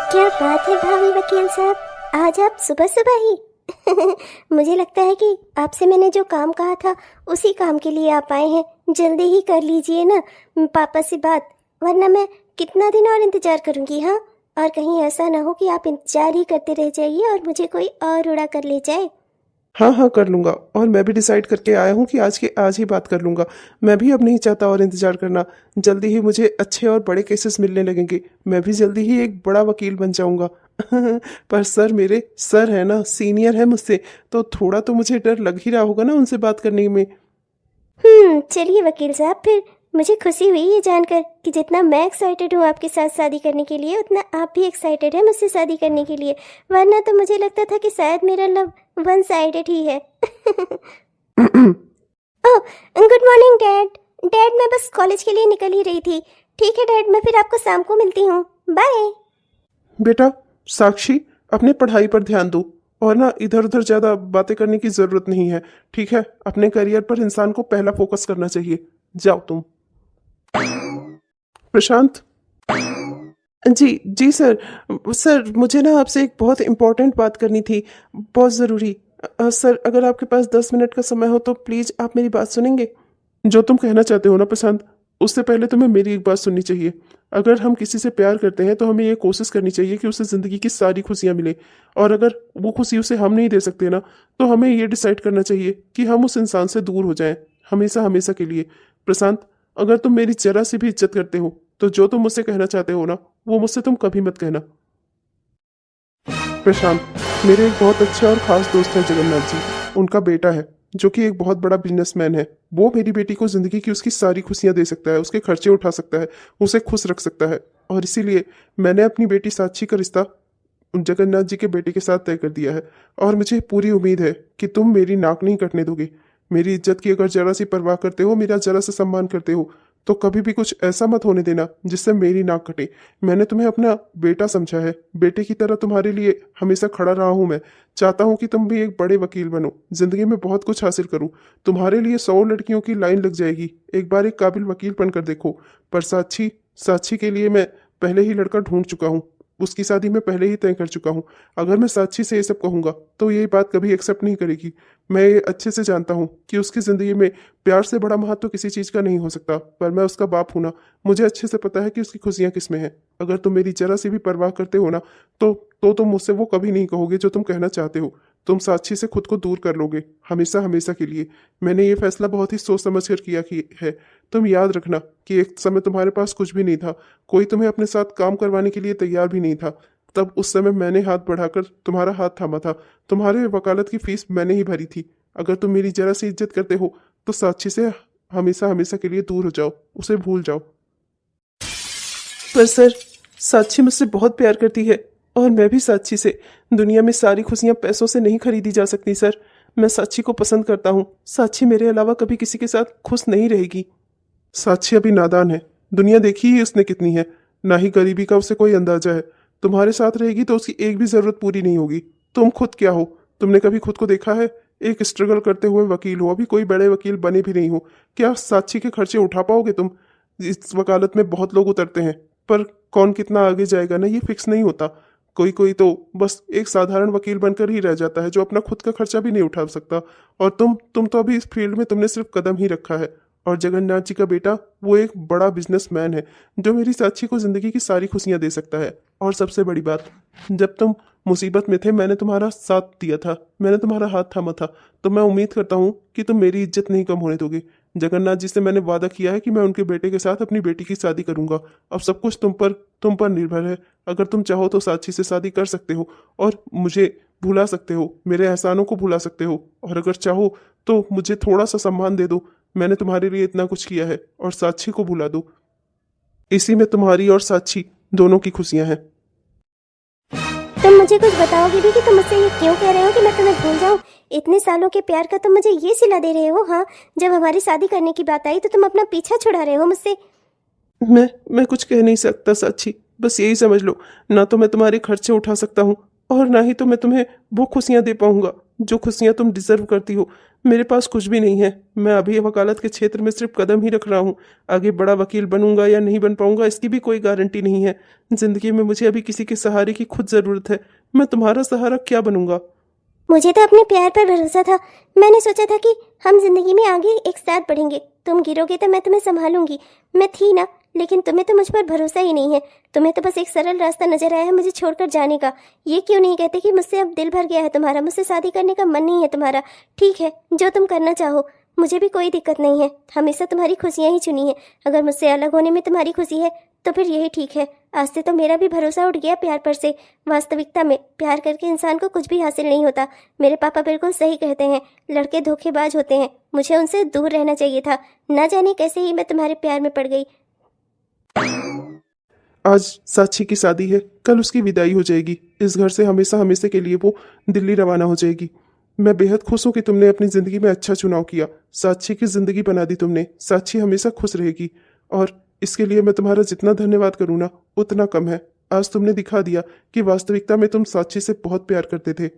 क्या बात है भाभी वकील साहब, आज आप सुबह सुबह ही मुझे लगता है कि आपसे मैंने जो काम कहा था उसी काम के लिए आप आए हैं। जल्दी ही कर लीजिए ना पापा से बात, वरना मैं कितना दिन और इंतजार करूंगी। हाँ, और कहीं ऐसा ना हो कि आप इंतजार ही करते रह जाइए और मुझे कोई और उड़ा कर ले जाए। हाँ हाँ कर लूँगा। और मैं भी डिसाइड करके आया हूँ कि आज के आज ही बात कर लूँगा। मैं भी अब नहीं चाहता और इंतज़ार करना। जल्दी ही मुझे अच्छे और बड़े केसेस मिलने लगेंगे। मैं भी जल्दी ही एक बड़ा वकील बन जाऊँगा। पर सर मेरे सर है ना, सीनियर है मुझसे, तो थोड़ा तो मुझे डर लग ही रहा होगा ना उनसे बात करने में। चलिए वकील साहब, फिर मुझे खुशी हुई ये जानकर कि जितना मैं एक्साइटेड हूँ आपके साथ शादी करने के लिए, उतना आप भी एक्साइटेड हैं मुझसे शादी करने के लिए। वरना तो मुझे लगता था कि शायद मेरा लव वन साइडेड ही है। ओह, गुड मॉर्निंग डैड। डैड, मैं बस कॉलेज के लिए निकल ही रही थी। ठीक है डैड, मैं फिर आपको शाम को मिलती हूँ। बाय। बेटा साक्षी, अपने पढ़ाई पर ध्यान दो और ना इधर उधर ज़्यादा बातें करने की ज़रूरत नहीं है। ठीक है, अपने करियर पर इंसान को पहला फोकस करना चाहिए। जाओ तुम। प्रशांत। जी जी सर। सर मुझे ना आपसे एक बहुत इम्पोर्टेंट बात करनी थी, बहुत ज़रूरी। सर अगर आपके पास 10 मिनट का समय हो तो प्लीज़ आप मेरी बात सुनेंगे। जो तुम कहना चाहते हो ना प्रशांत, उससे पहले तुम्हें मेरी एक बात सुननी चाहिए। अगर हम किसी से प्यार करते हैं तो हमें ये कोशिश करनी चाहिए कि उसे ज़िंदगी की सारी खुशियाँ मिले। और अगर वो खुशी उसे हम नहीं दे सकते ना, तो हमें ये डिसाइड करना चाहिए कि हम उस इंसान से दूर हो जाएं, हमेशा हमेशा के लिए। प्रशांत, अगर तुम मेरी जरा सी भी इज्जत करते हो तो जो तुम मुझसे कहना चाहते हो ना, वो मुझसे तुम कभी मत कहना। प्रशांत, मेरे एक बहुत अच्छे और खास दोस्त हैं जगन्नाथ जी। उनका बेटा है जो कि एक बहुत बड़ा बिजनेसमैन है। वो मेरी बेटी को जिंदगी की उसकी सारी खुशियां दे सकता है, उसके खर्चे उठा सकता है, उसे खुश रख सकता है। और इसीलिए मैंने अपनी बेटी साक्षी का रिश्ता जगन्नाथ जी के बेटे के साथ तय कर दिया है। और मुझे पूरी उम्मीद है कि तुम मेरी नाक नहीं कटने दोगे। मेरी इज्जत की अगर जरा सी परवाह करते हो, मेरा जरा सा सम्मान करते हो, तो कभी भी कुछ ऐसा मत होने देना जिससे मेरी नाक कटे। मैंने तुम्हें अपना बेटा समझा है, बेटे की तरह तुम्हारे लिए हमेशा खड़ा रहा हूं। मैं चाहता हूं कि तुम भी एक बड़े वकील बनो, जिंदगी में बहुत कुछ हासिल करूं। तुम्हारे लिए 100 लड़कियों की लाइन लग जाएगी, एक बार एक काबिल वकील बनकर देखो। पर साक्षी साक्षी के लिए मैं पहले ही लड़का ढूंढ चुका हूँ। उसकी शादी मैं पहले ही तय कर चुका हूँ। अगर मैं साक्षी से ये सब कहूंगा तो ये बात कभी एक्सेप्ट नहीं करेगी। मैं ये अच्छे से जानता हूँ कि उसकी ज़िंदगी में प्यार से बड़ा महत्व किसी चीज़ का नहीं हो सकता। पर मैं उसका बाप हूं ना, मुझे अच्छे से पता है कि उसकी खुशियाँ किस में हैं। अगर तुम मेरी जरा सी भी परवाह करते हो ना, तो तुम मुझसे वो कभी नहीं कहोगे जो तुम कहना चाहते हो। तुम साक्षी से खुद को दूर कर लोगे, हमेशा हमेशा के लिए। मैंने ये फैसला बहुत ही सोच समझ कर किया कि है। तुम याद रखना कि एक समय तुम्हारे पास कुछ भी नहीं था, कोई तुम्हें अपने साथ काम करवाने के लिए तैयार भी नहीं था। तब उस समय मैंने हाथ बढ़ाकर तुम्हारा हाथ थामा था। तुम्हारे वकालत की फीस मैंने ही भरी थी। अगर तुम मेरी जरा सी इज्जत करते हो तो साक्षी से हमेशा हमेशा के लिए दूर हो जाओ, उसे भूल जाओ। पर सर, साक्षी मुझसे बहुत प्यार करती है और मैं भी साक्षी से। दुनिया में सारी खुशियां पैसों से नहीं खरीदी जा सकती सर। मैं साक्षी को पसंद करता हूँ। साक्षी मेरे अलावा कभी किसी के साथ खुश नहीं रहेगी। साक्षी अभी नादान है, दुनिया देखी ही उसने कितनी है। ना ही गरीबी का उसे कोई अंदाजा है। तुम्हारे साथ रहेगी तो उसकी एक भी जरूरत पूरी नहीं होगी। तुम खुद क्या हो? तुमने कभी खुद को देखा है? एक स्ट्रगल करते हुए वकील हो, अभी कोई बड़े वकील बने भी नहीं हो। क्या साक्षी के खर्चे उठा पाओगे तुम? इस वकालत में बहुत लोग उतरते हैं, पर कौन कितना आगे जाएगा ना, ये फिक्स नहीं होता। कोई कोई तो बस एक साधारण वकील बनकर ही रह जाता है, जो अपना खुद का खर्चा भी नहीं उठा सकता। और तुम तो अभी इस फील्ड में तुमने सिर्फ कदम ही रखा है। और जगन्नाथ जी का बेटा वो एक बड़ा बिजनेसमैन है, जो मेरी साक्षी को जिंदगी की सारी खुशियां दे सकता है। और सबसे बड़ी बात, जब तुम मुसीबत में थे मैंने तुम्हारा साथ दिया था, मैंने तुम्हारा हाथ थामा था। तो मैं उम्मीद करता हूँ कि तुम मेरी इज्जत नहीं कम होने दोगे। जगन्नाथ जी से मैंने वादा किया है कि मैं उनके बेटे के साथ अपनी बेटी की शादी करूंगा। अब सब कुछ तुम पर निर्भर है। अगर तुम चाहो तो साक्षी से शादी कर सकते हो और मुझे भुला सकते हो, मेरे एहसानों को भुला सकते हो। और अगर चाहो तो मुझे थोड़ा सा सम्मान दे दो। मैंने तुम्हारे लिए इतना कुछ किया है, और साक्षी को भुला दो। इसी में तुम्हारी और साक्षी दोनों की खुशियां हैं। तुम मुझे कुछ बताओगे भी कि तुम मुझसे ये क्यों कह रहे हो कि मैं तुम्हें भूल जाऊं? इतने सालों के प्यार का तुम मुझे ये सिला दे रहे हो? हाँ, जब हमारी शादी करने की बात आई तो तुम अपना पीछा छुड़ा रहे हो मुझसे। मैं कुछ कह नहीं सकता साक्षी, बस यही समझ लो। ना तो मैं तुम्हारे खर्चे उठा सकता हूँ, और ना ही तो मैं तुम्हें वो खुशियां दे पाऊंगा जो खुशियां तुम डिजर्व करती हो। मेरे पास कुछ भी नहीं है। मैं अभी वकालत के क्षेत्र में सिर्फ कदम ही रख रहा हूँ। आगे बड़ा वकील बनूंगा या नहीं बन पाऊंगा इसकी भी कोई गारंटी नहीं है। जिंदगी में मुझे अभी किसी के सहारे की खुद जरूरत है। मैं तुम्हारा सहारा क्या बनूंगा? मुझे तो अपने प्यार पर भरोसा था। मैंने सोचा था कि हम जिंदगी में आगे एक साथ बढ़ेंगे। तुम गिरोगे तो मैं तुम्हें संभालूंगी। मैं थी ना, लेकिन तुम्हें तो मुझ पर भरोसा ही नहीं है। तुम्हें तो बस एक सरल रास्ता नजर आया है मुझे छोड़कर जाने का। ये क्यों नहीं कहते कि मुझसे अब दिल भर गया है तुम्हारा, मुझसे शादी करने का मन नहीं है तुम्हारा। ठीक है, जो तुम करना चाहो, मुझे भी कोई दिक्कत नहीं है। हमेशा तुम्हारी खुशियां ही चुनी है। अगर मुझसे अलग होने में तुम्हारी खुशी है तो फिर यही ठीक है। आज से तो मेरा भी भरोसा उठ गया प्यार पर से। वास्तविकता में प्यार करके इंसान को कुछ भी हासिल नहीं होता। मेरे पापा बिल्कुल सही कहते हैं, लड़के धोखेबाज होते हैं। मुझे उनसे दूर रहना चाहिए था। न जाने कैसे ही मैं तुम्हारे प्यार में पड़ गई। आज साक्षी की शादी है, कल उसकी विदाई हो जाएगी। इस घर से हमेशा हमेशा के लिए वो दिल्ली रवाना हो जाएगी। मैं बेहद खुश हूँ कि तुमने अपनी जिंदगी में अच्छा चुनाव किया। साक्षी की जिंदगी बना दी तुमने। साक्षी हमेशा खुश रहेगी और इसके लिए मैं तुम्हारा जितना धन्यवाद करूँ ना उतना कम है। आज तुमने दिखा दिया कि वास्तविकता में तुम साक्षी से बहुत प्यार करते थे।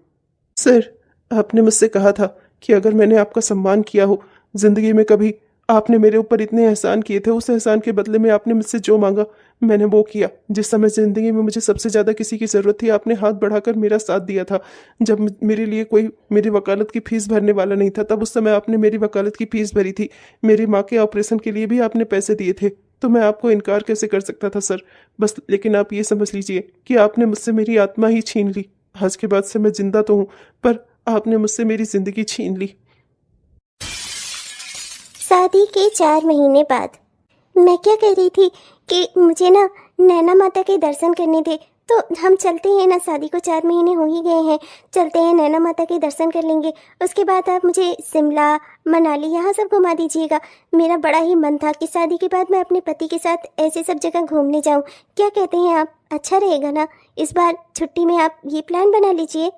सर, आपने मुझसे कहा था कि अगर मैंने आपका सम्मान किया हो जिंदगी में, कभी आपने मेरे ऊपर इतने एहसान किए थे, उस एहसान के बदले में आपने मुझसे जो मांगा मैंने वो किया। जिस समय जिंदगी में मुझे सबसे ज़्यादा किसी की ज़रूरत थी आपने हाथ बढ़ाकर मेरा साथ दिया था। जब मेरे लिए कोई मेरी वकालत की फ़ीस भरने वाला नहीं था, तब उस समय आपने मेरी वकालत की फ़ीस भरी थी। मेरी माँ के ऑपरेशन के लिए भी आपने पैसे दिए थे। तो मैं आपको इनकार कैसे कर सकता था सर? बस लेकिन आप ये समझ लीजिए कि आपने मुझसे मेरी आत्मा ही छीन ली। आज के बाद से मैं जिंदा तो हूँ, पर आपने मुझसे मेरी ज़िंदगी छीन ली। शादी के 4 महीने बाद मैं क्या कह रही थी कि मुझे ना नैना माता के दर्शन करने थे। तो हम चलते हैं ना, शादी को 4 महीने हो ही गए हैं। चलते हैं, नैना माता के दर्शन कर लेंगे। उसके बाद आप मुझे शिमला, मनाली यहाँ सब घुमा दीजिएगा। मेरा बड़ा ही मन था कि शादी के बाद मैं अपने पति के साथ ऐसे सब जगह घूमने जाऊँ। क्या कहते हैं आप? अच्छा रहेगा ना? इस बार छुट्टी में आप ये प्लान बना लीजिए।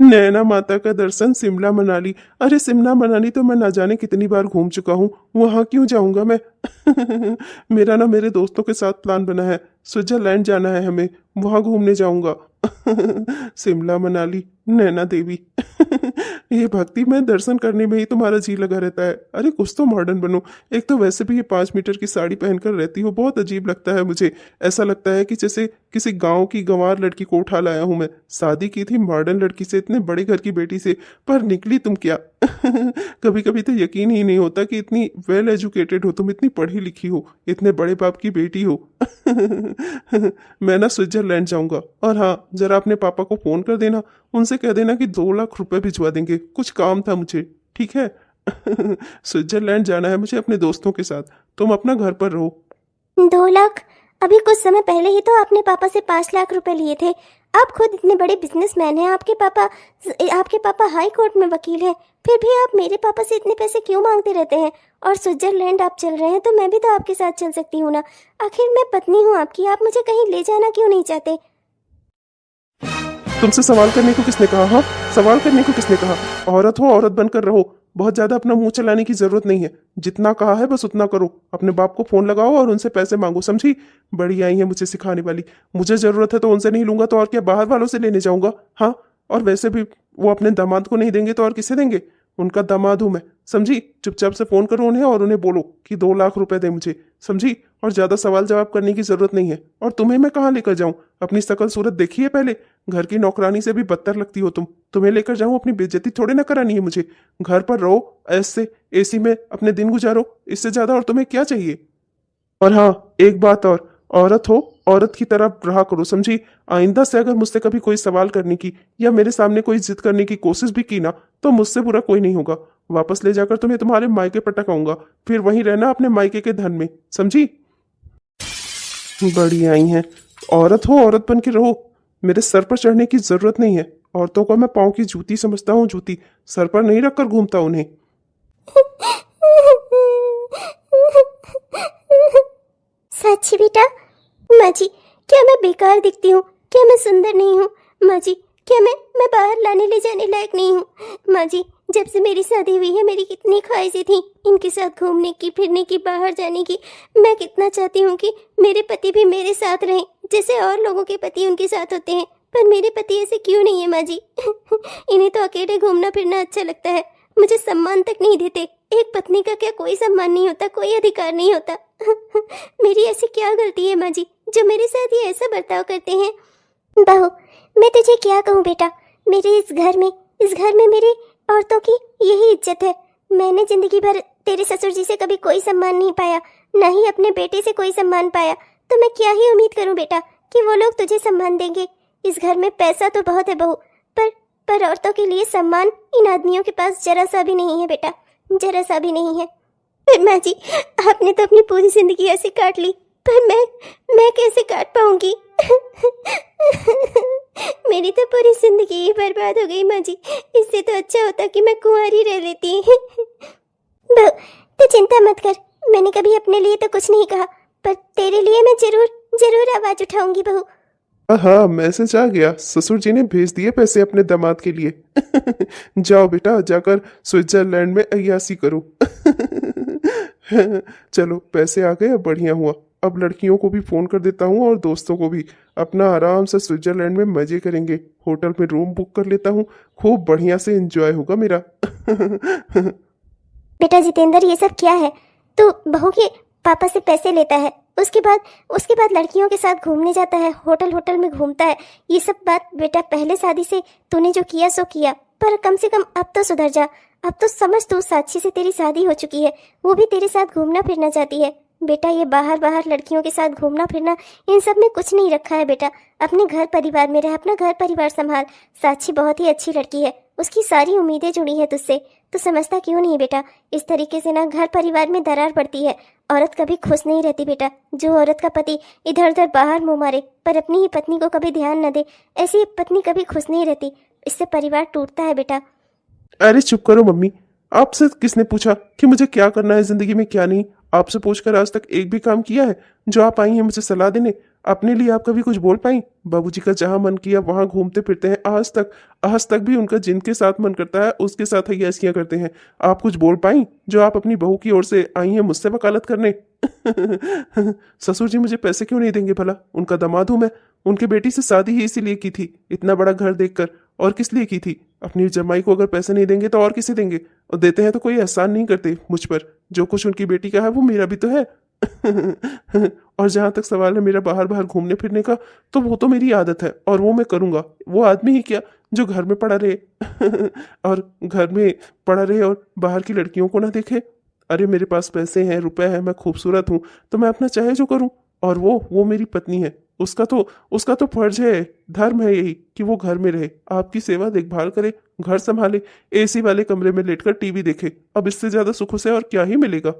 नैना माता का दर्शन, शिमला मनाली। अरे शिमला मनाली तो मैं ना जाने कितनी बार घूम चुका हूँ, वहां क्यों जाऊंगा मैं? मेरा ना मेरे दोस्तों के साथ प्लान बना है, स्विट्जरलैंड जाना है हमें, वहां घूमने जाऊंगा। शिमला मनाली, नैना देवी। ये भक्ति में दर्शन करने में ही तुम्हारा जी लगा रहता है। अरे कुछ तो मॉडर्न बनो। एक तो वैसे भी ये 5 मीटर की साड़ी पहनकर रहती हो, बहुत अजीब लगता है मुझे। ऐसा लगता है कि जैसे किसी गांव की गंवार लड़की को उठा लाया हूं मैं। शादी की थी मॉडर्न लड़की से, इतने बड़े घर की बेटी से, पर निकली तुम क्या? कभी कभी तो यकीन ही नहीं होता कि इतनी वेल एजुकेटेड हो तुम, इतनी पढ़ी लिखी हो, इतने बड़े बाप की बेटी हो। मैं ना स्विट्जरलैंड जाऊंगा। और हाँ, जरा अपने पापा को फोन कर देना, उनसे कह देना कि 2 लाख रुपए भिजवा देंगे, कुछ काम था मुझे, ठीक है? स्विट्जरलैंड जाना है मुझे अपने दोस्तों के साथ। तुम अपना घर पर रहो। 2 लाख? अभी कुछ समय पहले ही तो आपने पापा से 5 लाख रुपए लिए थे। आप खुद इतने बड़े बिजनेसमैन हैं। आपके पापा हाई कोर्ट में वकील हैं। फिर भी आप मेरे पापा से इतने पैसे क्यों मांगते रहते हैं? और स्विट्जरलैंड आप चल रहे हैं तो मैं भी तो आपके साथ चल सकती हूँ ना। आखिर मैं पत्नी हूँ आपकी, आप मुझे कहीं ले जाना क्यों नहीं चाहते? तुमसे सवाल करने को किसने कहा? हाँ, सवाल करने को किसने कहा? औरत हो, औरत बनकर रहो। बहुत ज्यादा अपना मुंह चलाने की जरूरत नहीं है। जितना कहा है बस उतना करो। अपने बाप को फोन लगाओ और उनसे पैसे मांगो, समझी? बड़ी आई है मुझे सिखाने वाली। मुझे जरूरत है तो उनसे नहीं लूंगा तो और क्या, बाहर वालों से लेने जाऊंगा? हाँ, और वैसे भी वो अपने दामाद को नहीं देंगे तो और किसे देंगे? उनका दामाद हूं मैं, समझी? चुपचाप से फोन करो उन्हें और उन्हें बोलो कि 2 लाख रुपए दे मुझे, समझी? और ज्यादा सवाल जवाब करने की जरूरत नहीं है। और तुम्हें मैं कहाँ लेकर जाऊं? अपनी शकल सूरत देखी है पहले? घर की नौकरानी से भी बदतर लगती हो तुम। तुम्हें लेकर जाऊं? अपनी बेइज्जती थोड़े ना करानी है मुझे। घर पर रहो, ऐसे एसी में अपने दिन गुजारो, इससे ज्यादा और तुम्हें क्या चाहिए? और हाँ, एक बात और, औरत हो, औरत की तरह रहा करो, समझी? आइंदा से अगर मुझसे कभी कोई सवाल करने की या मेरे सामने कोई जिद करने की कोशिश भी की ना, तो मुझसे बुरा कोई नहीं होगा। वापस ले जाकर तुम्हें तुम्हारे मायके पटकाऊंगा, फिर वहीं रहना अपने मायके के धन में, समझी? बड़ी आई हैं। औरत हो, औरत बन के रहो। मेरे सर पर चढ़ने की जरूरत नहीं है। औरतों को मैं पाँव की जूती समझता हूँ, जूती। सर पर नहीं रखकर घूमता उन्हें। साक्षी बेटा। माँ जी, क्या मैं बेकार दिखती हूँ? क्या मैं सुंदर नहीं हूँ? माँ जी, क्या मैं बाहर लाने ले जाने लायक नहीं हूँ? माँ जी, जब से मेरी शादी हुई है मेरी कितनी ख्वाहिशें थी इनके साथ घूमने की, फिरने की, बाहर जाने की। मैं कितना चाहती हूँ कि मेरे पति भी मेरे साथ रहें। जैसे और लोगों के पति उनके साथ होते हैं, पर मेरे पति ऐसे क्यों नहीं है माँ जी? इन्हें तो अकेले घूमना फिरना अच्छा लगता है, मुझे सम्मान तक नहीं देते। एक पत्नी का क्या कोई सम्मान नहीं होता, कोई अधिकार नहीं होता? मेरी ऐसी क्या गलती है माँ जी जो मेरे साथ ये ऐसा बर्ताव करते हैं? बहू, मैं तुझे क्या कहूँ बेटा, मेरे इस घर में मेरी औरतों की यही इज्जत है। मैंने जिंदगी भर तेरे ससुर जी से कभी कोई सम्मान नहीं पाया, ना ही अपने बेटे से कोई सम्मान पाया, तो मैं क्या ही उम्मीद करूं बेटा कि वो लोग तुझे सम्मान देंगे। इस घर में पैसा तो बहुत है बहू, पर औरतों के लिए सम्मान इन आदमियों के पास जरा सा भी नहीं है बेटा, जरा सा भी नहीं है। फिर माँ जी, आपने तो अपनी पूरी जिंदगी ऐसे काट ली, पर मैं कैसे काट पाऊंगी? मेरी तो पूरी जिंदगी ही बर्बाद हो गई माँ जी, इससे तो अच्छा होता कि मैं कुंवारी रह लेती। बहू, तू चिंता मत कर, मैंने कभी अपने लिए तो कुछ नहीं कहा, पर तेरे लिए मैं जरूर आवाज उठाऊंगी बहू। हाँ, मैसेज आ गया, ससुर जी ने भेज दिए पैसे अपने दामाद के लिए। जाओ बेटा, जाकर स्विट्जरलैंड में अय्यासी करो। चलो, पैसे आ गए, अब बढ़िया हुआ। अब लड़कियों को भी फोन कर देता हूँ और दोस्तों को भी। अपना आराम से स्विट्जरलैंड में मजे करेंगे। होटल में रूम बुक कर लेता हूँ, खूब बढ़िया से एंजॉय होगा मेरा। बेटा जितेंद्र, ये सब क्या है? तू बहू के पापा से पैसे लेता है, उसके बाद लड़कियों के साथ घूमने जाता है, होटल में घूमता है। ये सब बात बेटा पहले शादी से तूने जो किया सो किया, पर कम से कम अब तो सुधर जा। अब तो समझ, तू साक्षी से तेरी शादी हो चुकी है, वो भी तेरे साथ घूमना फिरना चाहती है। बेटा ये बाहर लड़कियों के साथ घूमना फिरना, इन सब में कुछ नहीं रखा है बेटा। अपने घर परिवार में रह, अपना घर परिवार संभाल। साक्षी बहुत ही अच्छी लड़की है, उसकी सारी उम्मीदें जुड़ी है तुझसे, तो समझता क्यों नहीं बेटा? इस तरीके से ना घर परिवार में दरार पड़ती है। औरत कभी खुश नहीं रहती बेटा। जो औरत का पति इधर उधर बाहर मुंह मारे पर अपनी ही पत्नी को कभी ध्यान न दे, ऐसी पत्नी कभी खुश नहीं रहती। इससे परिवार टूटता है बेटा। अरे चुप करो मम्मी, आपसे किसने पूछा कि मुझे क्या करना है जिंदगी में क्या नहीं? आपसे पूछकर आज तक एक भी काम किया है जो आप आई हैं मुझे सलाह देने? अपने लिए आप कभी कुछ बोल पाई? बाबूजी का जहां मन किया वहां घूमते फिरते हैं। आज तक भी उनका जिनके साथ मन करता है उसके साथ ही ऐसियां करते हैं। आप कुछ बोल पाई जो आप अपनी बहू की ओर से आई हैं मुझसे वकालत करने? ससुर जी मुझे पैसे क्यों नहीं देंगे भला? उनका दामाद हूं मैं। उनके बेटी से शादी ही इसीलिए की थी, इतना बड़ा घर देखकर। और किस लिए की थी? अपनी जमाई को अगर पैसे नहीं देंगे तो और किसे देंगे? और देते हैं तो कोई एहसान नहीं करते मुझ पर। जो कुछ उनकी बेटी का है वो मेरा भी तो है। और जहां तक सवाल है मेरा बाहर घूमने फिरने का, तो वो तो मेरी आदत है और वो मैं करूंगा। वो आदमी ही क्या जो घर में पड़ा रहे और घर में पड़ा रहे और बाहर की लड़कियों को ना देखे? अरे मेरे पास पैसे हैं, रुपए हैं, मैं खूबसूरत हूं, तो मैं अपना चाहे जो करूं। और वो मेरी पत्नी है, उसका तो फर्ज है, धर्म है यही कि वो घर में रहे, आपकी सेवा देखभाल करे, घर संभाले, एसी वाले कमरे में लेटकर टीवी देखे। अब इससे ज्यादा सुख उसे और क्या ही मिलेगा?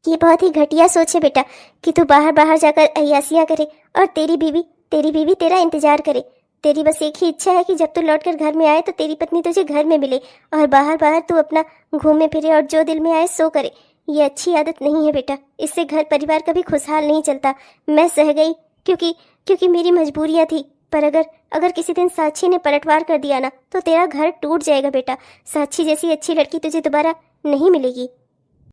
ये बहुत ही घटिया सोच है बेटा कि तू बाहर जाकर अय्यासियां करे और तेरी बीवी तेरा इंतजार करे। तेरी बस एक ही इच्छा है कि जब तू लौटकर घर में आए तो तेरी पत्नी तुझे घर में मिले और बाहर तू अपना घूमे फिरे और जो दिल में आए सो करे। ये अच्छी आदत नहीं है बेटा, इससे घर परिवार कभी खुशहाल नहीं चलता। मैं सह गई क्योंकि मेरी मजबूरियां थी, पर अगर किसी दिन साक्षी ने पलटवार कर दिया ना तो तेरा घर टूट जाएगा बेटा। साक्षी जैसी अच्छी लड़की तुझे दोबारा नहीं मिलेगी।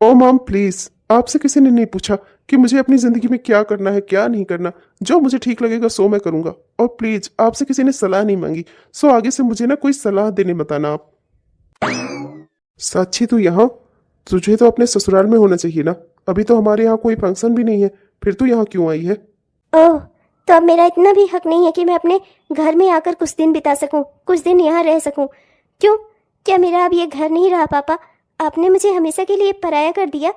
ओ मॉम प्लीज, आपसे किसी ने नहीं पूछा कि मुझे अपनी जिंदगी में क्या करना है क्या नहीं करना। जो मुझे ठीक लगेगा सो मैं करूंगा। और प्लीज आपसे किसी ने सलाह नहीं मांगी, सो आगे से मुझे ना कोई सलाह देने बताना आप। साक्षी तू यहाँ? तुझे तो अपने ससुराल में होना चाहिए ना। अभी तो हमारे यहाँ कोई फंक्शन भी नहीं है, फिर तू यहाँ क्यों आई है? ओह, तो अब मेरा इतना भी हक नहीं है कि मैं अपने घर में आकर कुछ दिन बिता सकूं, कुछ दिन यहाँ रह सकूं? क्यों? क्या मेरा अब ये घर नहीं रहा पापा? आपने मुझे हमेशा के लिए पराया कर दिया।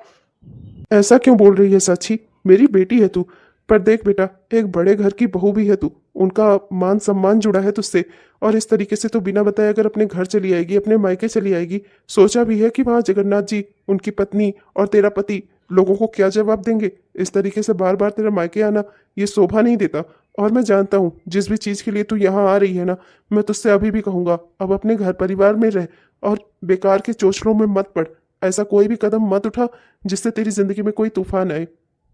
ऐसा क्यों बोल रही है साक्षी? मेरी बेटी है तू। पर देख बेटा, एक बड़े घर की बहू भी है तू, उनका मान सम्मान जुड़ा है तुझसे। और इस तरीके से तो बिना बताए अगर अपने घर चली आएगी, अपने मायके चली आएगी, सोचा भी है कि वहां जगन्नाथ जी, उनकी पत्नी और तेरा पति लोगों को क्या जवाब देंगे? इस तरीके से बार बार तेरा मायके आना ये शोभा नहीं देता। और मैं जानता हूँ जिस भी चीज के लिए तू यहाँ आ रही है ना, मैं तुझसे अभी भी कहूंगा अब अपने घर परिवार में रह और बेकार के चोचलों में मत पड़। ऐसा कोई भी कदम मत उठा जिससे तेरी जिंदगी में कोई तूफान आए।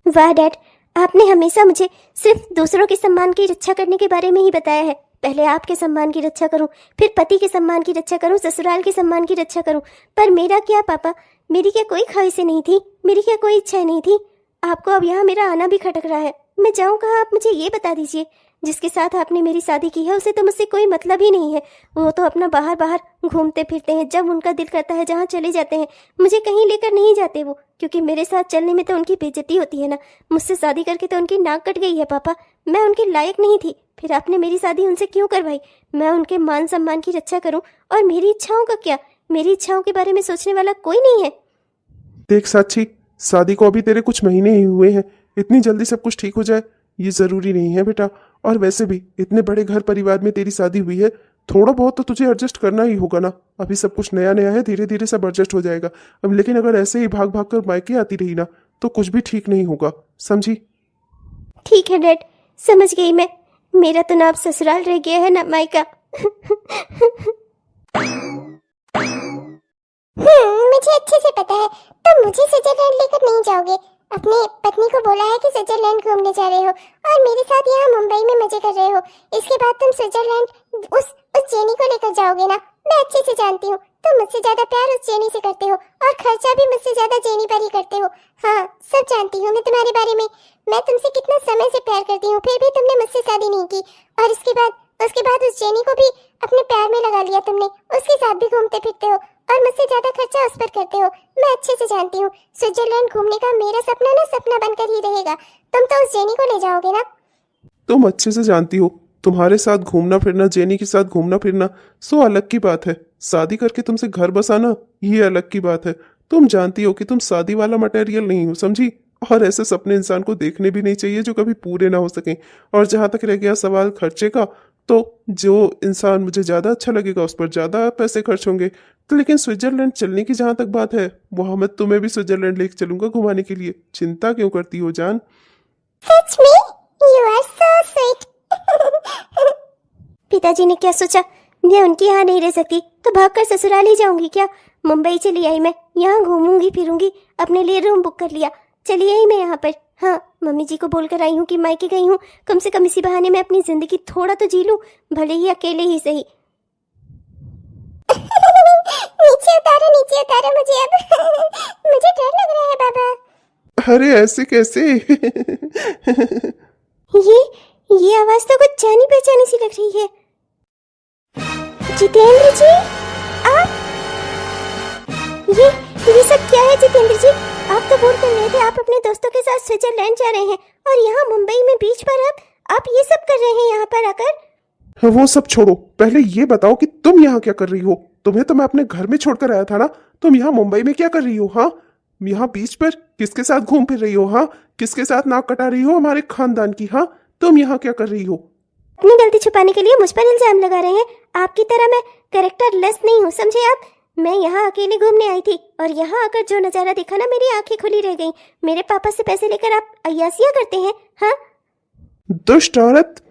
वाह डैड, आपने हमेशा मुझे सिर्फ दूसरों के सम्मान की रक्षा करने के बारे में ही बताया है। पहले आपके सम्मान की रक्षा करूं, फिर पति के सम्मान की रक्षा करूं, ससुराल के सम्मान की रक्षा करूं। पर मेरा क्या पापा? मेरी क्या कोई ख्वाहिशें नहीं थी? मेरी क्या कोई इच्छा नहीं थी? आपको अब यहाँ मेरा आना भी खटक रहा है। मैं जाऊँ कहाँ, आप मुझे ये बता दीजिए। जिसके साथ आपने मेरी शादी की है उसे तो मुझसे कोई मतलब ही नहीं है। वो तो अपना बाहर बाहर घूमते फिरते हैं, जब उनका दिल करता है जहाँ चले जाते हैं। मुझे कहीं लेकर नहीं जाते वो, क्योंकि मेरे साथ चलने में तो उनकी बेइज्जती होती है ना। मुझसे शादी करके तो उनकी नाक कट गई है पापा, मैं उनके लायक नहीं थी। फिर आपने मेरी शादी उनसे क्यों करवाई? मैं उनके मान सम्मान की रक्षा करूँ, और मेरी इच्छाओं का क्या? मेरी इच्छाओं के बारे में सोचने वाला कोई नहीं है। देख साक्षी, शादी को अभी तेरे कुछ महीने ही हुए हैं, इतनी जल्दी सब कुछ ठीक हो जाए ये जरूरी नहीं है बेटा। और वैसे भी इतने बड़े घर परिवार में तेरी शादी हुई है, थोड़ा बहुत तो तुझे एडजस्ट करना ही होगा ना। अभी सब कुछ नया नया है, धीरे धीरे सब एडजस्ट हो जाएगा। अब लेकिन अगर ऐसे ही भाग भाग कर मायके आती रही ना तो कुछ भी ठीक नहीं होगा, समझी? ठीक है डैड, समझ गई मैं। मेरा तो नाम ससुराल रह गया है ना मायका। मुझे अच्छे से पता है, तुम मुझे स्विट्जरलैंड लेकर नहीं जाओगे। अपनी पत्नी को बोला है कि स्विट्जरलैंड घूमने जा रहे हो और मेरे साथ यहाँ मुंबई में मजे कर रहे हो। इसके बाद तुम स्विट्जरलैंड उस जेनी को लेकर जाओगे ना। मैं अच्छे से जानती हूँ, तुम मुझसे ज्यादा प्यार उस जेनी से करते हो और खर्चा भी मुझसे ज्यादा जेनी पर ही करते हो। हाँ, सब जानती हूँ मैं तुम्हारे बारे में। मैं तुमसे कितना समय से प्यार करती हूँ, फिर भी तुमने मुझसे शादी नहीं की। और उसके बाद उस जेनी को भी अपने प्यार में लगा लिया तुमने। उसके साथ भी घूमते फिरते हो और मुझसे ज्यादा खर्चा उस पर करते हो। मैं अच्छे से जानती हूँ, स्विट्जरलैंड घूमने का मेरा सपना ना सपना बनकर ही रहेगा। तुम तो उस जेनी को ले जाओगे ना। तुम अच्छे से जानती हो, तुम्हारे साथ घूमना फिरना, जेनी के साथ घूमना फिरना सो अलग की बात है। शादी करके तुमसे घर बसाना ये अलग की बात है। तुम जानती हो कि तुम शादी वाला मटेरियल नहीं हो, समझी? और ऐसे सपने इंसान को देखने भी नहीं चाहिए जो कभी पूरे ना हो सकें। और जहां तक रह गया सवाल खर्चे का, तो जो इंसान मुझे ज्यादा अच्छा लगेगा उस पर ज्यादा पैसे खर्च होंगे। तो लेकिन स्विट्जरलैंड चलने की जहां तक बात है, वहां मैं तुम्हें भी स्विट्जरलैंड लेके चलूंगा घुमाने के लिए। चिंता क्यों करती हो जान? सच में? You are so sweet. पिताजी ने क्या सोचा, मैं उनके यहाँ नहीं रह सकती तो भागकर ससुराल ही जाऊंगी क्या? मुंबई चली आई मैं, यहाँ घूमूंगी फिरूंगी, अपने लिए रूम बुक कर लिया, चली आई मैं यहाँ पर। हाँ, मम्मी जी को बोलकर आई हूँ कि मायके गई हूँ, कम से कम इसी बहाने मैं अपनी जिंदगी थोड़ा तो जी लूं, भले ही अकेले ही सही। नीचे उतारो मुझे अब। मुझे डर लग रहा है बाबा। अरे ऐसे कैसे? ये आवाज तो कुछ जानी पहचानी सी लग रही है। जितेंद्र जी, आप? ये सब क्या है जितेंद्र जी? आप तो बोल कर रहे थे आप अपने दोस्तों के साथ स्विट्जरलैंड जा रहे हैं, और यहाँ मुंबई में बीच पर आप ये सब कर रहे हैं यहाँ पर आकर? वो सब छोड़ो, पहले ये बताओ कि तुम यहाँ क्या कर रही हो? तुम्हें तो मैं अपने घर में छोड़कर आया था ना। तुम यहाँ मुंबई में क्या कर रही हो? हाँ, यहाँ बीच पर किसके साथ घूम फिर रही हो? हाँ, किसके साथ नाक कटा रही हो हमारे खानदान की? हाँ, तुम यहाँ क्या कर रही हो? अपनी गलती छुपाने के लिए मुझ पर इल्जाम लगा रहे हैं। आपकी तरह मैं कैरेक्टर लेस नहीं हूँ, समझे आप? मैं यहाँ अकेले घूमने आई थी, और यहाँ आकर जो नजारा देखा ना, मेरी आंखें खुली रह गईं। मेरे पापा से पैसे लेकर आप अय्यासियाँ करते हैं? हाँ, दुष्ट औरत,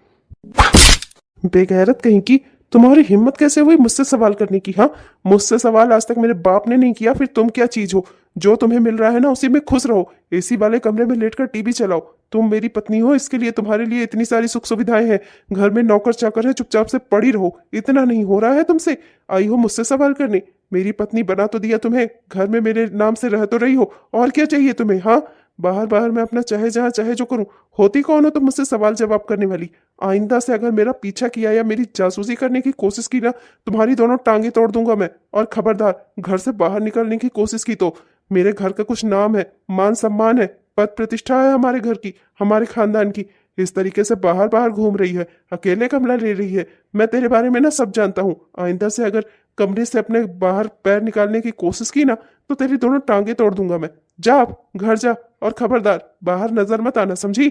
बेगैरत कहीं की। तुम्हारी हिम्मत कैसे हुई मुझसे सवाल करने की? हाँ, मुझसे सवाल आज तक मेरे बाप ने नहीं किया, फिर तुम क्या चीज हो? जो तुम्हें मिल रहा है ना उसी में खुश रहो, एसी वाले कमरे में लेटकर टीवी चलाओ। तुम मेरी पत्नी हो, इसके लिए तुम्हारे लिए इतनी सारी सुख सुविधाएं हैं। घर में नौकर चाकर है, चुपचाप से पड़ी रहो। इतना नहीं हो रहा है तुमसे? आई हो मुझसे सवाल करने। मेरी पत्नी बना तो दिया तुम्हें, घर में मेरे नाम से रह तो रही हो, और क्या चाहिए तुम्हें? हाँ, बाहर बाहर मैं अपना चाहे जहां चाहे जो करूं। होती कौन हो तुम मुझसे सवाल जवाब करने वाली? आइंदा से अगर मेरा पीछा किया या मेरी जासूसी करने की कोशिश की ना, तुम्हारी दोनों टांगे तोड़ दूंगा मैं। और खबरदार, घर से बाहर निकलने की कोशिश की तो मेरे घर का कुछ नाम है, मान सम्मान है, पद प्रतिष्ठा है हमारे घर की, हमारे खानदान की। इस तरीके से बाहर बाहर घूम रही है, अकेले कमरा ले रही है। मैं तेरे बारे में ना सब जानता हूँ। आइंदा से अगर कमरे से अपने बाहर पैर निकालने की कोशिश की ना, तो तेरी दोनों टांगे तोड़ दूंगा मैं। जा अब घर जा, और खबरदार बाहर नजर मत आना, समझी?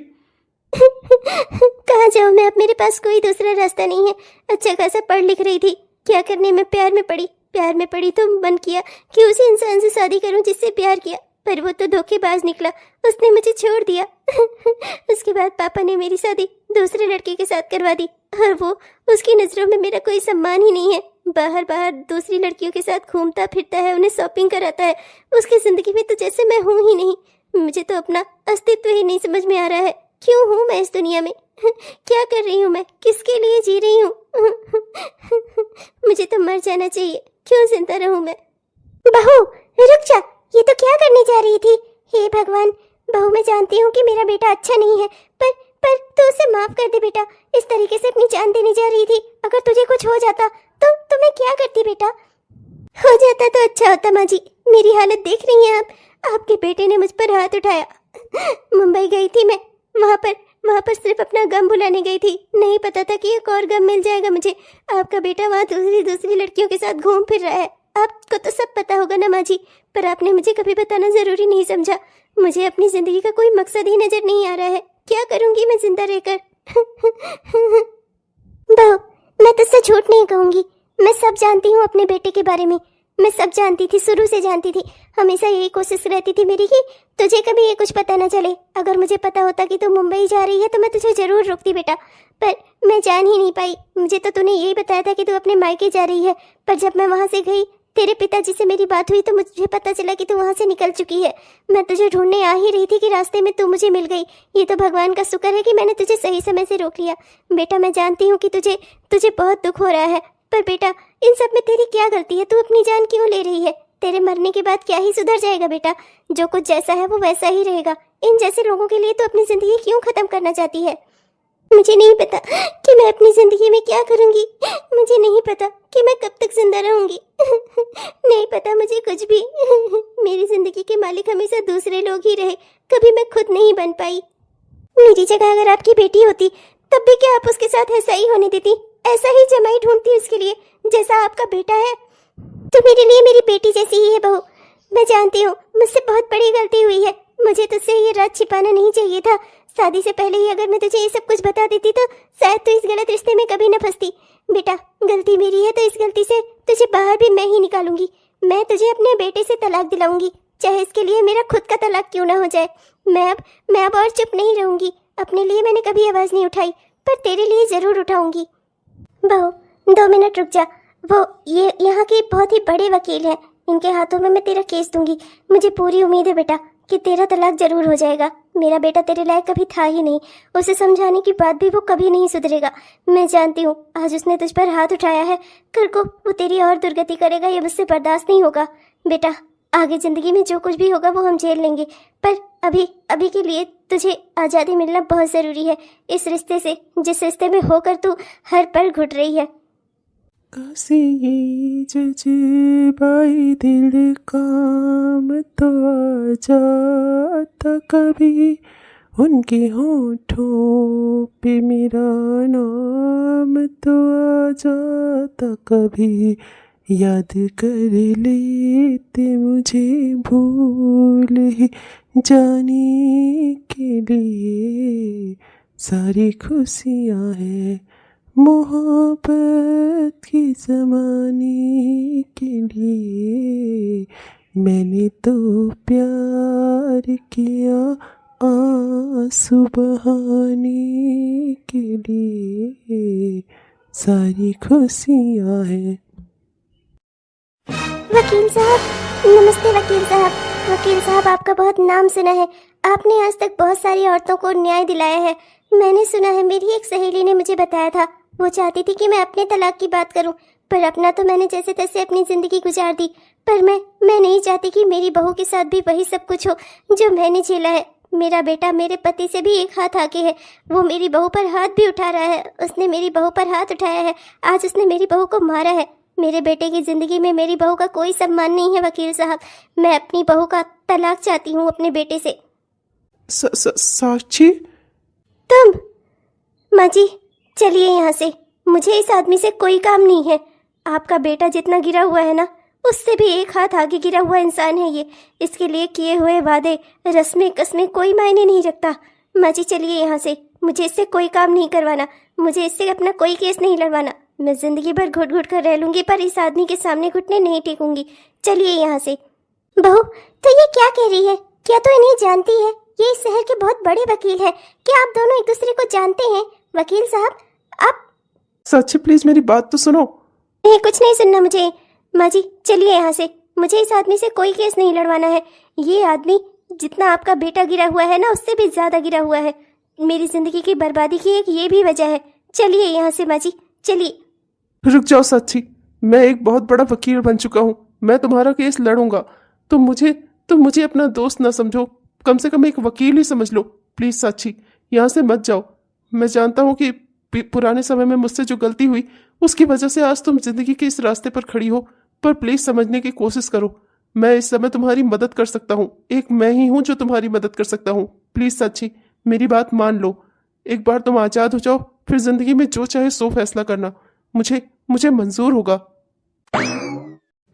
कहाँ जाऊँ मैं? अब मेरे पास कोई दूसरा रास्ता नहीं है। अच्छा खासा पढ़ लिख रही थी, क्या करने मैं प्यार में पड़ी तो मन किया कि उसी इंसान से शादी करूं जिससे प्यार किया, पर वो तो धोखेबाज निकला, उसने मुझे छोड़ दिया। उसके बाद पापा ने मेरी शादी दूसरे लड़के के साथ करवा दी, और वो, उसकी नजरों में मेरा कोई सम्मान ही नहीं है। बाहर बाहर दूसरी लड़कियों के साथ घूमता फिरता है, उन्हें शॉपिंग कराता है। उसकी जिंदगी में तो जैसे मैं हूं ही नहीं। मुझे तो अपना अस्तित्व ही नहीं समझ में आ रहा है। क्यों हूँ मैं इस दुनिया में? क्या कर रही हूँ मैं? किसके लिए जी रही हूँ? मुझे तो मर जाना चाहिए, क्यों जिंदा रहूँ मैं? बहू रुक जा, ये तो क्या करने जा रही थी? हे भगवान, बहू मैं जानती हूँ कि मेरा बेटा अच्छा नहीं है, पर तू उसे माफ कर दे बेटा। इस तरीके से अपनी जान देने जा रही थी। अगर तुझे कुछ हो जाता तो मैं क्या करती बेटा? हो जाता तो अच्छा होता माँ जी। मेरी हालत देख रही हैं आप। आपके बेटे ने मुझ पर हाथ उठाया। मुंबई गई थी मैं, वहाँ पर सिर्फ अपना गम भुलाने गई थी। नहीं पता था कि एक और गम मिल जाएगा मुझे। आपका बेटा वहाँ दूसरी लड़कियों के साथ घूम फिर रहा है। आपको तो सब पता होगा ना माँ जी, पर आपने मुझे कभी बताना जरूरी नहीं समझा। मुझे अपनी जिंदगी का कोई मकसद ही नजर नहीं आ रहा है। क्या करूंगी मैं जिंदा रहकर? बहू, मैं तुझसे झूठ नहीं कहूंगी। मैं सब जानती हूँ अपने बेटे के बारे में। मैं सब जानती थी, शुरू से जानती थी। हमेशा यही कोशिश रहती थी मेरी कि तुझे कभी ये कुछ पता न चले। अगर मुझे पता होता कि तू मुंबई जा रही है तो मैं तुझे जरूर रोकती बेटा, पर मैं जान ही नहीं पाई। मुझे तो तूने यही बताया था कि तू अपने मायके जा रही है, पर जब मैं वहाँ से गई, तेरे पिताजी से मेरी बात हुई तो मुझे पता चला कि तू वहाँ से निकल चुकी है। मैं तुझे ढूंढने आ ही रही थी कि रास्ते में तू मुझे मिल गई। ये तो भगवान का शुक्र है कि मैंने तुझे सही समय से रोक लिया। बेटा, मैं जानती हूँ कि तुझे बहुत दुख हो रहा है, पर बेटा इन सब में तेरी क्या गलती है? तू अपनी जान क्यों ले रही है? तेरे मरने के बाद क्या ही सुधर जाएगा बेटा? जो कुछ जैसा है वो वैसा ही रहेगा। इन जैसे लोगों के लिए तो अपनी जिंदगी क्यों खत्म करना चाहती है? मुझे नहीं पता कि मैं अपनी जिंदगी में क्या करूंगी। मुझे नहीं पता कि मैं कब तक जिंदा रहूंगी। नहीं पता मुझे कुछ भी। मेरी जिंदगी के मालिक हमेशा दूसरे लोग ही रहे, कभी मैं खुद नहीं बन पाई। मेरी जगह अगर आपकी बेटी होती तब भी क्या आप उसके साथ ऐसा ही होने देती? ऐसा ही जमाई ढूंढती उसके लिए जैसा आपका बेटा है? तो मेरे लिए मेरी बेटी जैसी ही है बहू। मैं जानती हूँ मुझसे बहुत बड़ी गलती हुई है। मुझे तुझसे ये राज छिपाना नहीं चाहिए था। शादी से पहले ही अगर मैं तुझे ये सब कुछ बता देती तो शायद तू इस गलत रिश्ते में कभी न फंसती। बेटा, गलती मेरी है तो इस गलती से तुझे बाहर भी मैं ही निकालूंगी। मैं तुझे अपने बेटे से तलाक दिलाऊंगी, चाहे इसके लिए मेरा खुद का तलाक क्यों ना हो जाए। मैं अब और चुप नहीं रहूंगी। अपने लिए मैंने कभी आवाज नहीं उठाई, पर तेरे लिए जरूर उठाऊंगी। बहू, 2 मिनट रुक जा। वो ये यहाँ के बहुत ही बड़े वकील हैं, इनके हाथों में मैं तेरा केस दूंगी। मुझे पूरी उम्मीद है बेटा कि तेरा तलाक जरूर हो जाएगा। मेरा बेटा तेरे लायक कभी था ही नहीं। उसे समझाने की बात भी वो कभी नहीं सुधरेगा। मैं जानती हूँ आज उसने तुझ पर हाथ उठाया है, कल को वो तेरी और दुर्गति करेगा। ये मुझसे बर्दाश्त नहीं होगा। बेटा, आगे जिंदगी में जो कुछ भी होगा वो हम झेल लेंगे, पर अभी के लिए तुझे आज़ादी मिलना बहुत ज़रूरी है इस रिश्ते से, जिस रिश्ते में होकर तू हर पल घुट रही है। काशी जज्बाई दिल काम तो आ जाता कभी, उनके होठों पे मेरा नाम तो आ जाता कभी। याद कर लेते मुझे भूल ही जाने के लिए, सारी खुशियाँ हैं मोहब्बत की ज़माने के लिए। मैंने तो प्यार किया आंसू बहाने के लिए, सारी खुशियाँ हैं। वकील साहब, नमस्ते वकील साहब। वकील साहब, आपका बहुत नाम सुना है। आपने आज तक बहुत सारी औरतों को न्याय दिलाया है। मैंने सुना है, मेरी एक सहेली ने मुझे बताया था, वो चाहती थी कि मैं अपने तलाक की बात करूं, पर अपना तो मैंने जैसे तैसे अपनी जिंदगी गुजार दी। पर मैं नहीं चाहती कि मेरी बहू के साथ भी वही सब कुछ हो जो मैंने झेला है। मेरा बेटा मेरे पति से भी एक हाथ आगे है। वो मेरी बहू पर हाथ भी उठा रहा है। उसने मेरी बहू पर हाथ उठाया है। आज उसने मेरी बहू को मारा है। मेरे बेटे की जिंदगी में मेरी बहू का कोई सम्मान नहीं है वकील साहब। मैं अपनी बहू का तलाक चाहती हूँ अपने बेटे से। साक्षी, तुम? माँ जी, चलिए यहाँ से। मुझे इस आदमी से कोई काम नहीं है। आपका बेटा जितना गिरा हुआ है ना, उससे भी एक हाथ आगे गिरा हुआ इंसान है ये। इसके लिए किए हुए वादे, रस्में कसमें कोई मायने नहीं रखता। माँ जी, चलिए यहाँ से। मुझे इससे कोई काम नहीं करवाना। मुझे इससे अपना कोई केस नहीं लड़वाना। मैं जिंदगी भर घुट घुट कर रह लूंगी, पर इस आदमी के सामने घुटने नहीं टेकूंगी। चलिए यहाँ से। बहू, तो ये क्या कह रही है? क्या तो इन्हें जानती है? ये इस शहर के बहुत बड़े वकील है। क्या आप दोनों एक दूसरे को जानते हैं? वकील साहब, आप। साक्षी प्लीज मेरी बात तो सुनो। नहीं, कुछ नहीं सुनना मुझे। माँ जी, चलिए यहाँ से। मुझे इस आदमी से कोई केस नहीं लड़वाना है। ये आदमी जितना आपका बेटा गिरा हुआ है ना, उससे भी ज्यादा गिरा हुआ है। मेरी जिंदगी की बर्बादी की एक ये भी वजह है। चलिए यहाँ से माँ जी, चलिए। रुक जाओ साक्षी, मैं एक बहुत बड़ा वकील बन चुका हूँ। मैं तुम्हारा केस लड़ूंगा। तुम मुझे अपना दोस्त ना समझो, कम से कम एक वकील ही समझ लो। प्लीज साक्षी, यहाँ से मत जाओ। मैं जानता हूँ कि पुराने समय में मुझसे जो गलती हुई उसकी वजह से आज तुम जिंदगी के इस रास्ते पर खड़ी हो, पर प्लीज समझने की कोशिश करो। मैं इस समय तुम्हारी मदद कर सकता हूँ, एक मैं ही हूँ जो तुम्हारी मदद कर सकता हूँ। प्लीज साक्षी, मेरी बात मान लो। एक बार तुम आजाद हो जाओ, फिर जिंदगी में जो चाहे सो फैसला करना, मुझे मुझे मंजूर होगा।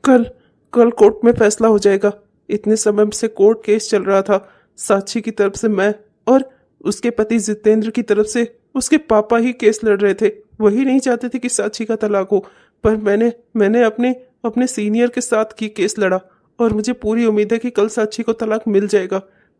कल कल कोर्ट में फैसला हो जाएगा। इतने समय से कोर्ट केस चल रहा था। साक्षी की तरफ से मैं और उसके पति जितेंद्र की तरफ से उसके पापा ही केस लड़ रहे थे। वही नहीं चाहते थे कि साक्षी का तलाक हो, पर मैंने अपने अपने सीनियर के साथ की केस लड़ा और मुझे पूरी उम्मीद है कि कल साक्षी को तलाक मिल जाएगा।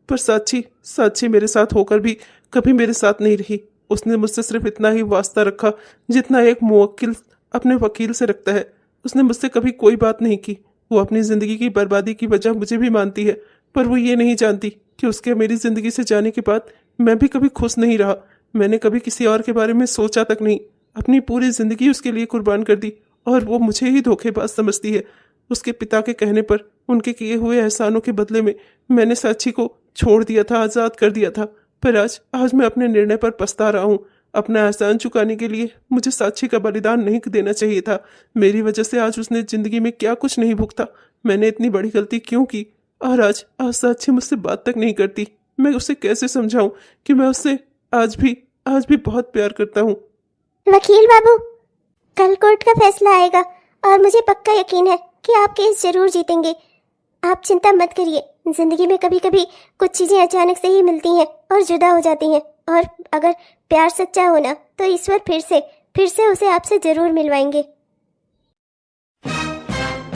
पर साक्षी मेरे साथ होकर भी कभी मेरे साथ नहीं रही। उसने मुझसे सिर्फ इतना ही वास्ता रखा जितना एक मुवक्किल अपने वकील से रखता है। उसने मुझसे कभी कोई बात नहीं की। वो अपनी जिंदगी की बर्बादी की वजह मुझे भी मानती है, पर वो ये नहीं जानती कि उसके मेरी जिंदगी से जाने के बाद मैं भी कभी खुश नहीं रहा। मैंने कभी किसी और के बारे में सोचा तक नहीं। अपनी पूरी जिंदगी उसके लिए कुर्बान कर दी और वो मुझे ही धोखेबाज समझती है। उसके पिता के कहने पर उनके किए हुए एहसानों के बदले में मैंने साक्षी को छोड़ दिया था, आज़ाद कर दिया था। पर आज मैं अपने निर्णय पर पछता रहा हूँ। अपना एहसान चुकाने के लिए मुझे साक्षी का बलिदान नहीं देना चाहिए था। मेरी वजह से आज उसने जिंदगी में क्या कुछ नहीं भुगता। मैंने इतनी बड़ी गलती क्यों की? और आज साक्षी मुझसे बात तक नहीं करती। मैं उसे कैसे समझाऊं कि मैं उससे आज भी बहुत प्यार करता हूँ। वकील बाबू, कल कोर्ट का फैसला आएगा और मुझे पक्का यकीन है कि आप केस जरूर जीतेंगे। आप चिंता मत करिए। जिंदगी में कभी कभी कुछ चीजें अचानक से ही मिलती हैं और जुदा हो जाती हैं, और अगर प्यार सच्चा हो ना तो ईश्वर फिर से उसे आपसे जरूर मिलवाएंगे।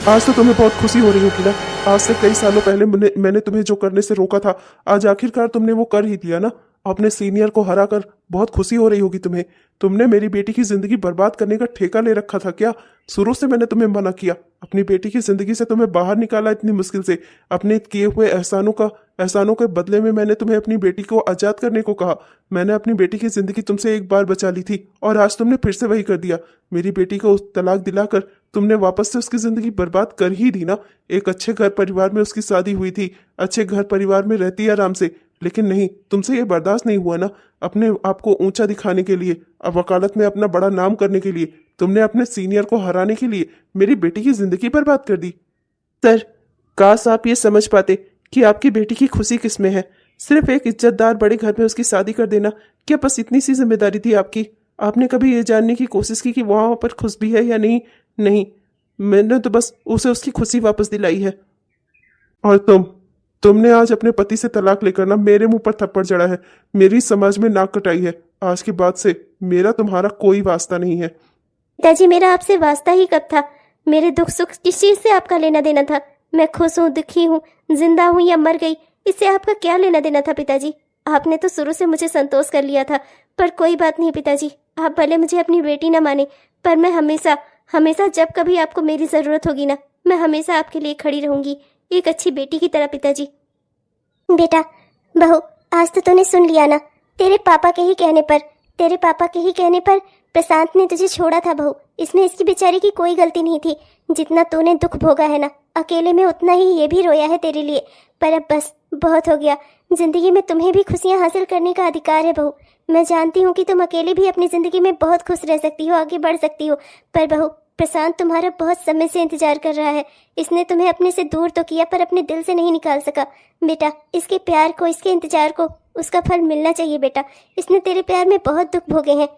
आज तो तुम्हें बहुत खुशी हो रही होगी ना। आज से कई सालों पहले मैंने तुम्हें जो करने से रोका था, आज आखिरकार तुमने वो कर ही दिया ना। अपने सीनियर को हराकर बहुत खुशी हो रही होगी तुम्हें। तुमने मेरी बेटी की जिंदगी बर्बाद करने का ठेका ले रखा था क्या? शुरू से मैंने तुम्हें मना किया। अपनी बेटी की जिंदगी से तुम्हें बाहर निकाला इतनी मुश्किल से। अपने किए हुए एहसानों के बदले में मैंने तुम्हें अपनी बेटी को आजाद करने को कहा। मैंने अपनी बेटी की जिंदगी तुमसे एक बार बचा ली थी और आज तुमने फिर से वही कर दिया। मेरी बेटी को तलाक दिलाकर तुमने वापस से उसकी जिंदगी बर्बाद कर ही दी ना। एक अच्छे घर परिवार में उसकी शादी हुई थी, अच्छे घर परिवार में रहती है आराम से, लेकिन नहीं, तुमसे ये बर्दाश्त नहीं हुआ ना। अपने आप को ऊंचा दिखाने के लिए, अब वकालत में अपना बड़ा नाम करने के लिए, तुमने अपने सीनियर को हराने के लिए मेरी बेटी की जिंदगी बर्बाद कर दी। सर, काश आप ये समझ पाते कि आपकी बेटी की खुशी किस में है। सिर्फ एक इज्जतदार बड़े घर में उसकी शादी कर देना, क्या बस इतनी सी जिम्मेदारी थी आपकी? आपने कभी ये जानने की कोशिश की कि वहां पर खुश भी है या नहीं? नहीं, मैंने तो बस उसे उसकी खुशी वापस दिलाई है। और तुमने आज अपने पति से तलाक लेकर ना मेरे मुंह पर थप्पड़ जड़ा है, मेरी समाज में नाक कटाई है। आज के बाद से मेरा तुम्हारा कोई वास्ता नहीं है। पिताजी, मेरा आपसे वास्ता ही कब था? मेरे दुख सुख किस चीज से आपका लेना देना था? मैं खुश हूँ, दुखी हूँ, जिंदा हूँ या मर गई, इससे आपका क्या लेना देना था पिताजी? आपने तो शुरू से मुझे संतोष कर लिया था। पर कोई बात नहीं पिताजी, आप भले मुझे अपनी बेटी न माने, पर मैं हमेशा जब कभी आपको मेरी जरूरत होगी ना, मैं हमेशा आपके लिए खड़ी रहूंगी, एक अच्छी बेटी की तरह पिताजी। बेटा, बहू, आज तो तूने सुन लिया ना। तेरे पापा के ही कहने पर प्रशांत ने तुझे छोड़ा था बहू। इसमें इसकी बेचारी की कोई गलती नहीं थी। जितना तूने दुख भोगा है ना अकेले में, उतना ही ये भी रोया है तेरे लिए। पर अब बस बहुत हो गया। जिंदगी में तुम्हें भी खुशियां हासिल करने का अधिकार है बहू। मैं जानती हूँ कि तुम अकेले भी अपनी जिंदगी में बहुत खुश रह सकती हो, आगे बढ़ सकती हो। पर बहू, प्रशांत तुम्हारा बहुत समय से इंतजार कर रहा है। इसने तुम्हें अपने से दूर तो किया, पर अपने दिल से नहीं निकाल सका। बेटा, इसके प्यार को, इसके इंतजार को उसका फल मिलना चाहिए बेटा। इसने तेरे प्यार में बहुत दुख भोगे हैं।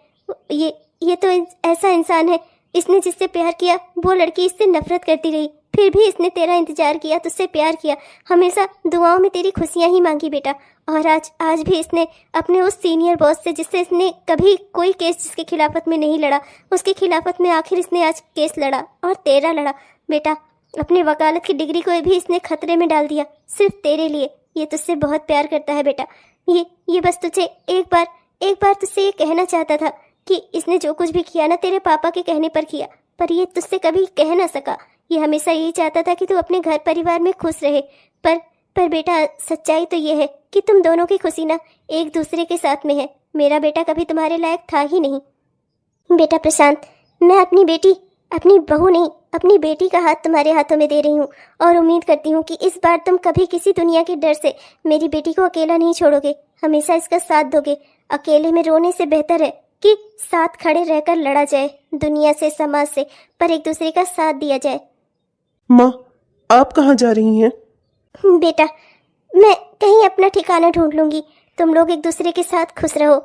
ये तो ऐसा इंसान है, इसने जिससे प्यार किया वो लड़की इससे नफरत करती रही, फिर भी इसने तेरा इंतजार किया, तुझसे प्यार किया, हमेशा दुआओं में तेरी खुशियां ही मांगी बेटा। और आज भी इसने अपने उस सीनियर बॉस से, जिससे इसने कभी कोई केस जिसके खिलाफत में नहीं लड़ा, उसके खिलाफत में आखिर इसने आज केस लड़ा और तेरा लड़ा बेटा। अपने वकालत की डिग्री को भी इसने खतरे में डाल दिया, सिर्फ तेरे लिए। ये तुझसे बहुत प्यार करता है बेटा। ये बस तुझे एक बार तुझसे ये कहना चाहता था कि इसने जो कुछ भी किया ना तेरे पापा के कहने पर किया, पर ये तुझसे कभी कह ना सका। ये हमेशा यही चाहता था कि तू अपने घर परिवार में खुश रहे। पर बेटा, सच्चाई तो ये है कि तुम दोनों की खुशी ना एक दूसरे के साथ में है। मेरा बेटा कभी तुम्हारे लायक था ही नहीं। बेटा प्रशांत, मैं अपनी बहू नहीं, अपनी बेटी का हाथ तुम्हारे हाथों में दे रही हूँ और उम्मीद करती हूँ कि इस बार तुम कभी किसी दुनिया के डर से मेरी बेटी को अकेला नहीं छोड़ोगे, हमेशा इसका साथ दोगे। अकेले में रोने से बेहतर है कि साथ खड़े रहकर लड़ा जाए, दुनिया से, समाज से, पर एक दूसरे का साथ दिया जाए। माँ, आप कहाँ जा रही हैं? बेटा, मैं कहीं अपना ठिकाना ढूंढ लूंगी, तुम लोग एक दूसरे के साथ खुश रहो।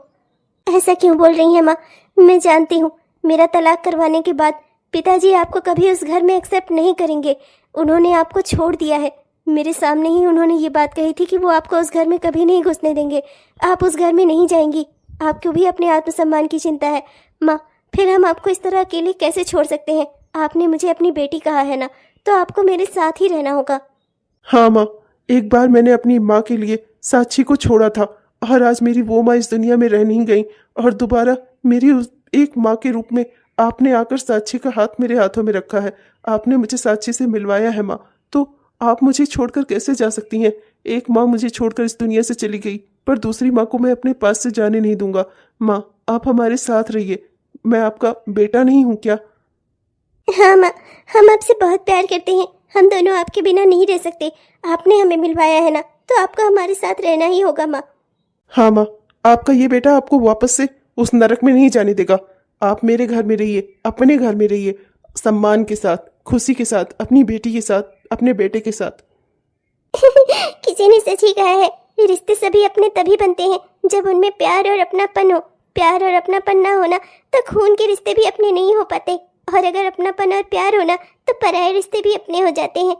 ऐसा क्यों बोल रही हैं माँ? मैं जानती हूँ मेरा तलाक करवाने के बाद पिताजी आपको कभी उस घर में एक्सेप्ट नहीं करेंगे। उन्होंने आपको छोड़ दिया है। मेरे सामने ही उन्होंने ये बात कही थी कि वो आपको उस घर में कभी नहीं घुसने देंगे। आप उस घर में नहीं जाएंगी। आपको भी अपने आत्मसम्मान की चिंता है माँ, फिर हम आपको इस तरह अकेले कैसे छोड़ सकते हैं? आपने मुझे अपनी बेटी कहा है ना, तो आपको मेरे साथ ही रहना होगा। हाँ माँ, एक बार मैंने अपनी माँ के लिए साक्षी को छोड़ा था और आज मेरी वो माँ इस दुनिया में रह नहीं गई और दोबारा मेरी उस एक माँ के रूप में आपने आकर साक्षी का हाथ मेरे हाथों में रखा है। आपने मुझे साक्षी से मिलवाया है माँ, तो आप मुझे छोड़कर कैसे जा सकती हैं? एक माँ मुझे छोड़कर इस दुनिया से चली गई, पर दूसरी माँ को मैं अपने पास से जाने नहीं दूंगा। माँ, आप हमारे साथ रहिए। मैं आपका बेटा नहीं हूँ क्या? हाँ माँ, हम आपसे बहुत प्यार करते हैं। हम दोनों आपके बिना नहीं रह सकते। आपने हमें मिलवाया है ना, तो आपको हमारे साथ रहना ही होगा माँ। हाँ माँ, आपका ये बेटा आपको वापस से उस नरक में नहीं जाने देगा। आप मेरे घर में रहिए, अपने घर में रहिए, सम्मान के साथ, खुशी के साथ, अपनी बेटी के साथ, अपने बेटे के साथ। किसी ने सच ही कहा है, रिश्ते सभी अपने तभी बनते हैं जब उनमें प्यार और अपनापन हो। प्यार और अपनापन ना होना तो खून के रिश्ते भी अपने नहीं हो पाते, और अगर अपनापन और प्यार होना तो पराये रिश्ते भी अपने हो जाते हैं।